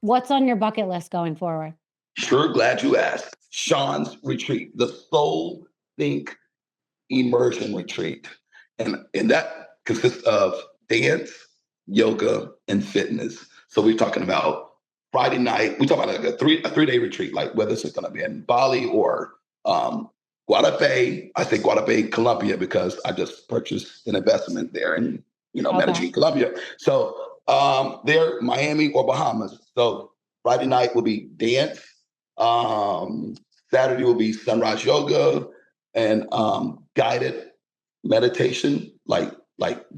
What's on your bucket list going forward? Sure, glad you asked. Sean's retreat, the Soul Think Immersion Retreat. And that consists of dance, yoga, and fitness. So we're talking about Friday night. We talk about like a 3 day retreat, like whether it's going to be in Bali or Guadalupe. I say Guadalupe, Colombia, because I just purchased an investment there in Medellin, Colombia. So there, Miami or Bahamas. So Friday night will be dance. Saturday will be sunrise yoga and guided meditation, like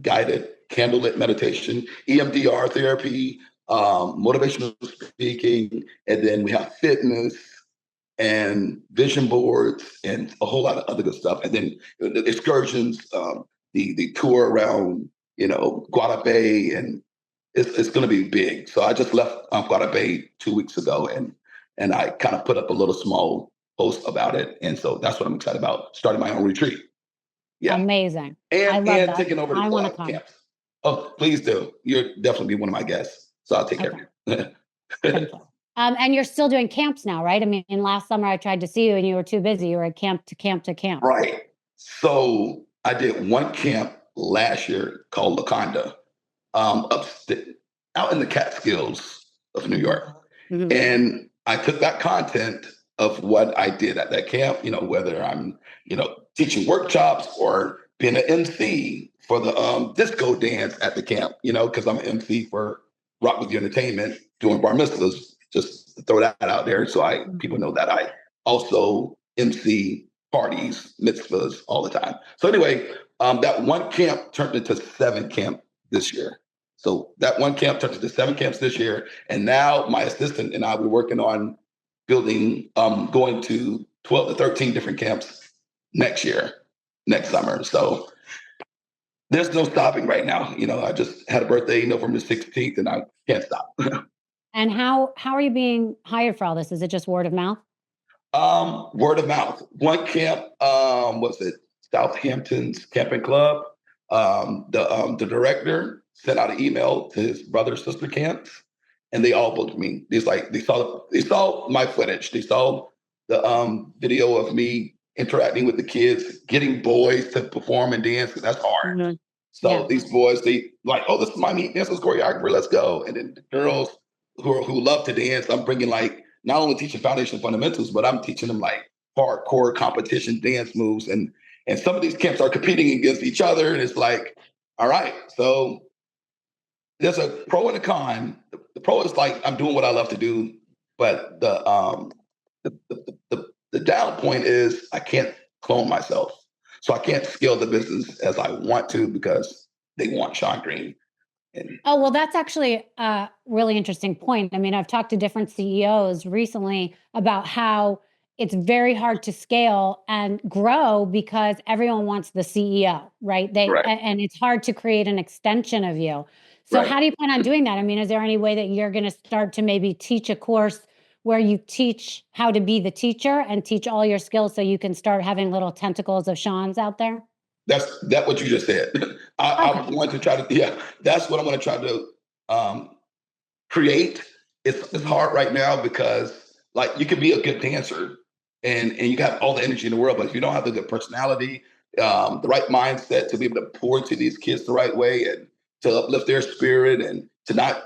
guided candlelit meditation, EMDR therapy, motivational speaking, and then we have fitness and vision boards and a whole lot of other good stuff. And then the excursions, the tour around, Guadalupe, and it's going to be big. So I just left Guadalupe 2 weeks ago, and I kind of put up a little small post about it. And so that's what I'm excited about, starting my own retreat. Yeah. Amazing. And taking over the club camps. Oh, please do. You're definitely one of my guests. So I'll take care of you. And you're still doing camps now, right? I mean, last summer I tried to see you and you were too busy. You were at camp to camp to camp. Right. So I did one camp last year called Laconda, out in the Catskills of New York. Mm-hmm. And I took that content of what I did at that camp, whether I'm, teaching workshops or being an MC for the disco dance at the camp, because I'm an MC for Rock With You Entertainment doing bar mitzvahs, just to throw that out there. So people know that I also MC parties, mitzvahs all the time. So anyway, that one camp turned into 7 camps this year. So that one camp turned into 7 camps this year. And now my assistant and I, we're working on building, going to 12 to 13 different camps next summer. So there's no stopping right now. I just had a birthday, November 16th, and I can't stop. And how are you being hired for all this? Is it just word of mouth? Word of mouth. One camp, was it Southampton's Camping Club? The director sent out an email to his brother sister camps, and they all booked me. They saw my footage. They saw the video of me interacting with the kids, getting boys to perform and dance, because that's hard. Mm-hmm. So these boys, they like, oh, this is my meet dancers choreographer, let's go. And then the girls who love to dance, I'm bringing not only teaching foundation fundamentals, but I'm teaching them hardcore competition dance moves. And some of these camps are competing against each other. And it's like, all right, so there's a pro and a con. The pro is I'm doing what I love to do, but the down point is I can't clone myself. So I can't scale the business as I want to because they want Sean Green. Well, that's actually a really interesting point. I mean, I've talked to different CEOs recently about how it's very hard to scale and grow because everyone wants the CEO, right? And it's hard to create an extension of you. So how do you plan on doing that? I mean, is there any way that you're going to start to maybe teach a course where you teach how to be the teacher and teach all your skills so you can start having little tentacles of Sean's out there? That's what you just said. I want to try to, that's what I'm going to try to create. It's hard right now because you can be a good dancer and you got all the energy in the world, but if you don't have the good personality, the right mindset to be able to pour into these kids the right way and to uplift their spirit and to not,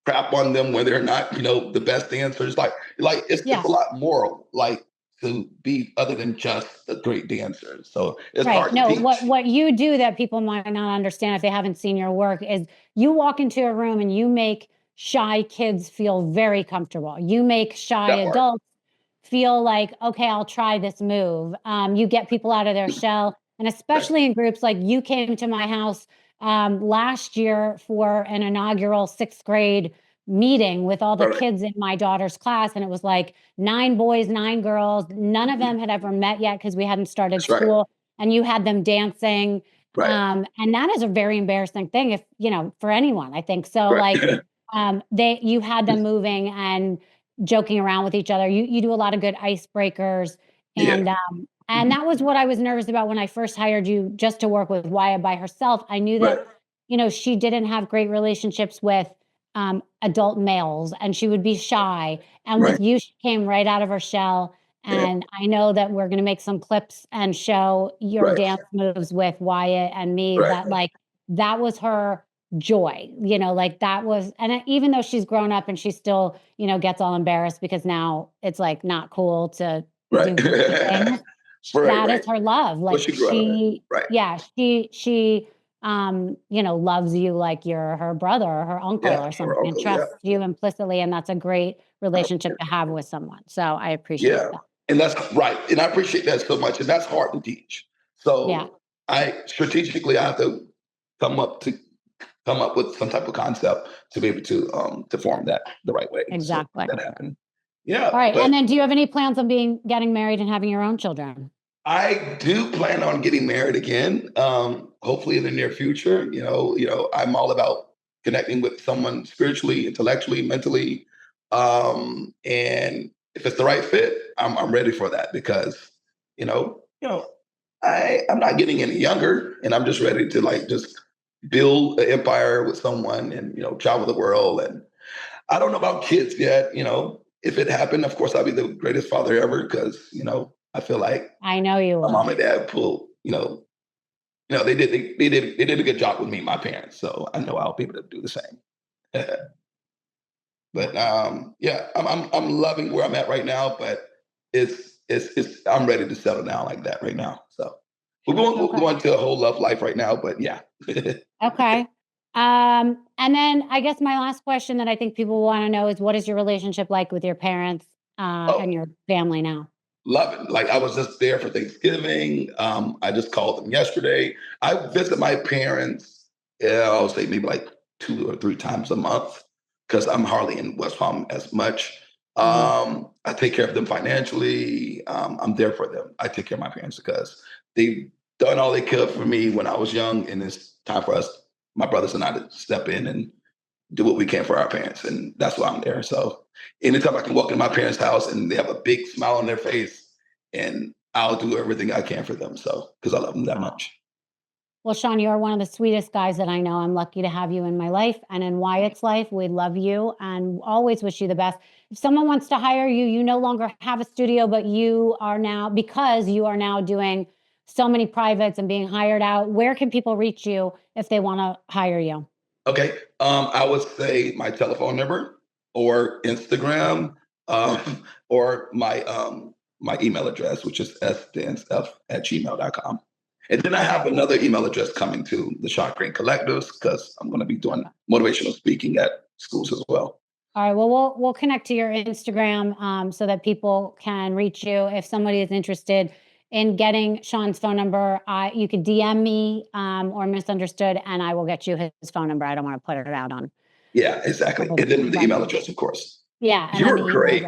crap on them when they're not, the best dancers. It's a lot more to be other than just a great dancer. So it's hard to teach. What you do that people might not understand if they haven't seen your work is you walk into a room and you make shy kids feel very comfortable. You make shy adults feel like, okay, I'll try this move. You get people out of their shell. And especially in groups like you came to my house last year for an inaugural 6th grade meeting with all the kids in my daughter's class. And it was 9 boys, 9 girls. None of them had ever met yet because we hadn't started school. And you had them dancing. And that is a very embarrassing thing if, for anyone, I think. So you had them moving and joking around with each other. You do a lot of good icebreakers. And that was what I was nervous about when I first hired you just to work with Waya by herself. I knew that she didn't have great relationships with adult males, and she would be shy. And with you, she came right out of her shell. And I know that we're going to make some clips and show your dance moves with Wyatt and me, that like, that was her joy, like that was, and even though she's grown up and she still, gets all embarrassed because now it's like not cool to do things. That is her love. Like she loves you like you're her brother or her uncle or something, and trusts you implicitly. And that's a great relationship to have with someone. So I appreciate that. And that's right. And I appreciate that so much. And that's hard to teach. So I strategically, I have to come up with some type of concept to be able to form that the right way. Exactly. So that happened. Yeah. All right. And then do you have any plans on getting married and having your own children? I do plan on getting married again. Hopefully in the near future. I'm all about connecting with someone spiritually, intellectually, mentally. And if it's the right fit, I'm ready for that because, I'm not getting any younger, and I'm just ready to just build an empire with someone and, travel the world. And I don't know about kids yet. If it happened, of course, I'll be the greatest father ever because, I feel like I know you will. My mom and dad pulled, they did a good job with me, my parents. So I know I'll be able to do the same. But I'm loving where I'm at right now, but I'm ready to settle down like that right now. So we're going to a whole love life right now, but yeah. Okay. And then I guess my last question that I think people want to know is, what is your relationship like with your parents and your family now? Love it. Like I was just there for Thanksgiving. I just called them yesterday. I visit my parents, I'll say maybe like 2 or 3 times a month because I'm hardly in West Palm as much. I take care of them financially. I'm there for them. I take care of my parents because they've done all they could for me when I was young. And it's time for us, my brothers and I, to step in and do what we can for our parents. And that's why I'm there. So anytime I can walk in my parents' house and they have a big smile on their face, and I'll do everything I can for them. So, because I love them that much. Well, Sean, you are one of the sweetest guys that I know. I'm lucky to have you in my life and in Wyatt's life. We love you and always wish you the best. If someone wants to hire you, you no longer have a studio, but you are now doing so many privates and being hired out. Where can people reach you if they want to hire you? Okay. I would say my telephone number or Instagram or my email address, which is sdancef@gmail.com. And then I have another email address coming to the Sean Green Collectives because I'm going to be doing motivational speaking at schools as well. All right. Well, we'll connect to your Instagram so that people can reach you. If somebody is interested in getting Sean's phone number, you could DM me or Misunderstood, and I will get you his phone number. I don't want to put it out on. Yeah, exactly. And then the email address, of course. Yeah. You're great.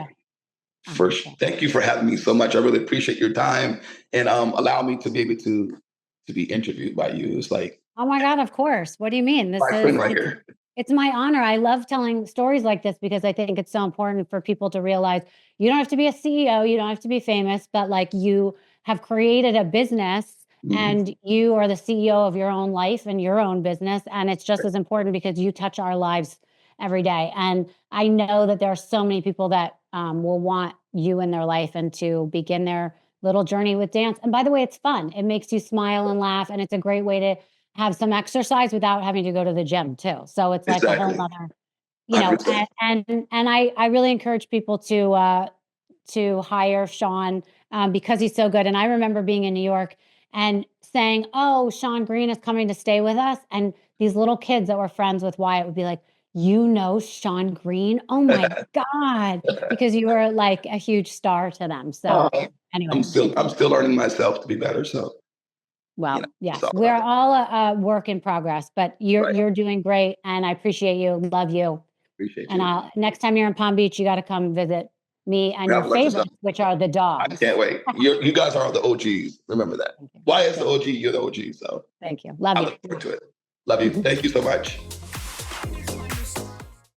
Thank you for having me so much. I really appreciate your time and allow me to be able to be interviewed by you. It's like, oh my God, of course. What do you mean? This is right here. It's my honor. I love telling stories like this because I think it's so important for people to realize you don't have to be a CEO, you don't have to be famous, but like you have created a business and you are the CEO of your own life and your own business. And it's just as important because you touch our lives every day. And I know that there are so many people that will want you in their life and to begin their little journey with dance. And by the way, it's fun. It makes you smile and laugh. And it's a great way to have some exercise without having to go to the gym too. So it's like a whole other, and I really encourage people to hire Sean because he's so good. And I remember being in New York and saying, oh, Sean Green is coming to stay with us. And these little kids that were friends with Wyatt would be like, Sean Green? Oh my God. Because you were like a huge star to them. So anyway. I'm still learning myself to be better. So well, yes, we're all a work in progress, but you're doing great. And I appreciate you. Love you. Appreciate you. And next time you're in Palm Beach, you got to come visit me and your favorites, which are the dogs. I can't wait. You guys are the OGs. Remember that. Why is the OG? You're the OG. So thank you. Love you. I look forward to it. Love you. Thank you so much.